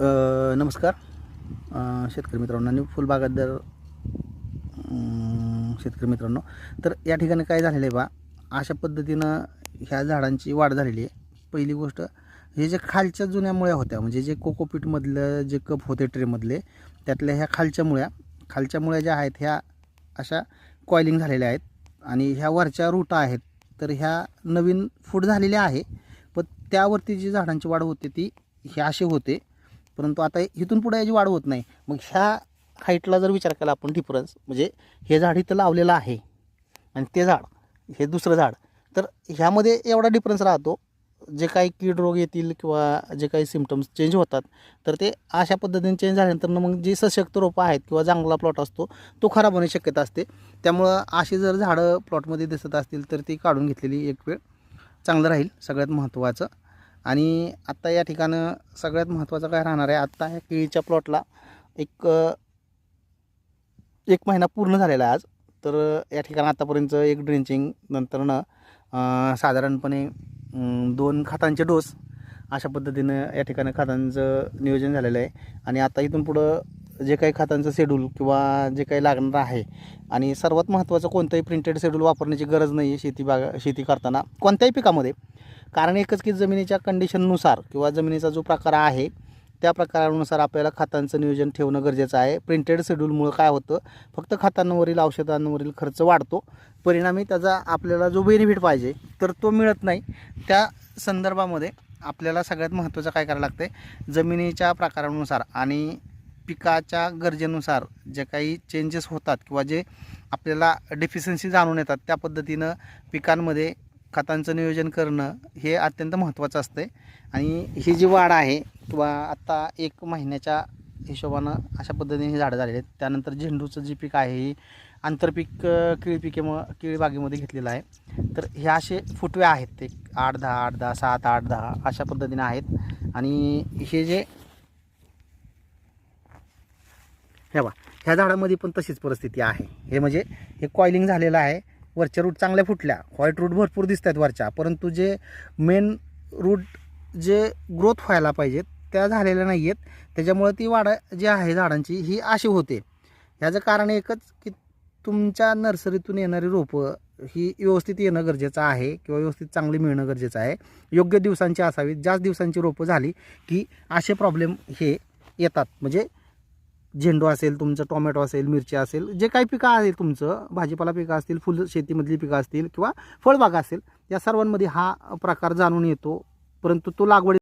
नमस्कार शेतकरी मित्रांनो आणि फुलबागायतदार शेतकरी मित्रांनो. तर या ठिकाणी काय झालेलं आहे बा, अशा पद्धतीनं ह्या झाडांची वाढ झालेली आहे. पहिली गोष्ट, हे जे खालच्या जुन्या मुळ्या होत्या, म्हणजे जे कोकोपीटमधलं जे कप होते ट्रेमधले, त्यातल्या ह्या खालच्या मुळ्या ज्या आहेत ह्या अशा कॉइलिंग झालेल्या आहेत आणि ह्या वरच्या रूट आहेत तर ह्या नवीन फूट झालेल्या आहे. पण त्यावरती जी झाडांची वाढ होते ती हे असे होते, परंतु आता इथून पुढे याची वाढ होत नाही. मग ह्या हाईटला जर विचार केला आपण, डिफरन्स म्हणजे हे झाड इथं लावलेलं आहे आणि ते झाड, हे दुसरं झाड, तर ह्यामध्ये एवढा डिफरन्स राहतो. जे काही कीड रोग येतील किंवा जे काही सिम्पटम्स चेंज होतात तर ते अशा पद्धतीने चेंज झाल्यानंतर मग जी सशक्त रोपं आहेत किंवा चांगला प्लॉट असतो तो खराब होण्याची शक्यता असते. त्यामुळं अशी जर झाडं प्लॉटमध्ये दिसत असतील तर ती काढून घेतलेली एक वेळ चांगलं राहील, सगळ्यात महत्त्वाचं. आणि आत्ता या ठिकाणं सगळ्यात महत्त्वाचं काय राहणार आहे, आत्ता ह्या केळीच्या प्लॉटला एक महिना पूर्ण झालेला आहे आज. तर या ठिकाणी आत्तापर्यंत एक ड्रेंचिंग नंतरनं साधारणपणे 2 खतांचे डोस अशा पद्धतीनं या ठिकाणी खतांचं नियोजन झालेलं आहे. आणि आता इथून पुढं जे काही खतांचं शेड्यूल किंवा जे काही लागणार आहे, आणि सर्वात महत्त्वाचं कोणतंही प्रिंटेड शेड्यूल वापरण्याची गरज नाही आहे शेती करताना कोणत्याही पिकामध्ये. कारण एकच की जमिनीच्या कंडिशननुसार किंवा जमिनीचा जो प्रकार आहे त्या प्रकारानुसार आपल्याला खतांचं नियोजन ठेवणं गरजेचं आहे. प्रिंटेड शेड्यूलमुळं काय होतं, फक्त खतांवरील औषधांवरील खर्च वाढतो, परिणामी त्याचा आपल्याला जो बेनिफिट पाहिजे तर तो मिळत नाही. त्या संदर्भामध्ये आपल्याला सगळ्यात महत्त्वाचं काय करायला लागतं आहे, जमिनीच्या प्रकारानुसार आणि पिकाच्या गरजेनुसार जे काही चेंजेस होतात किंवा जे आपल्याला डेफिशियन्सी जाणून येतात त्या पद्धतीनं पिकांमध्ये खतांचं नियोजन करणं हे अत्यंत महत्त्वाचं असतं. आणि ही जी वाढ आहे किंवा आत्ता 1 महिन्याच्या हिशोबानं अशा पद्धतीने हे झाडं झालेले आहेत. त्यानंतर झेंडूचं जे पीक आहे ही आंतरपीक केळी बागेमध्ये घेतलेलं आहे. तर हे असे फुटवे आहेत, ते 8-10 8-10 7 8-10 अशा पद्धतीने आहेत. आणि हे जे हे बा, ह्या झाडामध्ये पण तशीच परिस्थिती आहे. हे म्हणजे हे कॉइलिंग झालेलं आहे, वरच्या रूट चांगल्या फुटल्या, व्हाईट रूट भरपूर दिसत आहेत वरच्या, परंतु जे मेन रूट जे ग्रोथ व्हायला पाहिजेत त्या झालेल्या नाही आहेत. त्याच्यामुळे ती वाढ जी आहे झाडांची ही अशी होते. ह्याचं कारण एकच की तुमच्या नर्सरीतून येणारी रोपं ही व्यवस्थित येणं गरजेचं आहे किंवा व्यवस्थित चांगली मिळणं गरजेचं आहे. योग्य दिवसांची असावीत. जास्त दिवसांची रोपं झाली की असे प्रॉब्लेम हे येतात. म्हणजे झेंडू असेल, तुमचं टोमॅटो असेल, मिरची असेल, जे काही पिकं आहे तुमचं, भाजीपाला पिकं असतील, फुल शेतीमधली पिकं असतील किंवा फळबागा असेल, या सर्वांमध्ये हा प्रकार जाणून येतो. परंतु तो लागवडी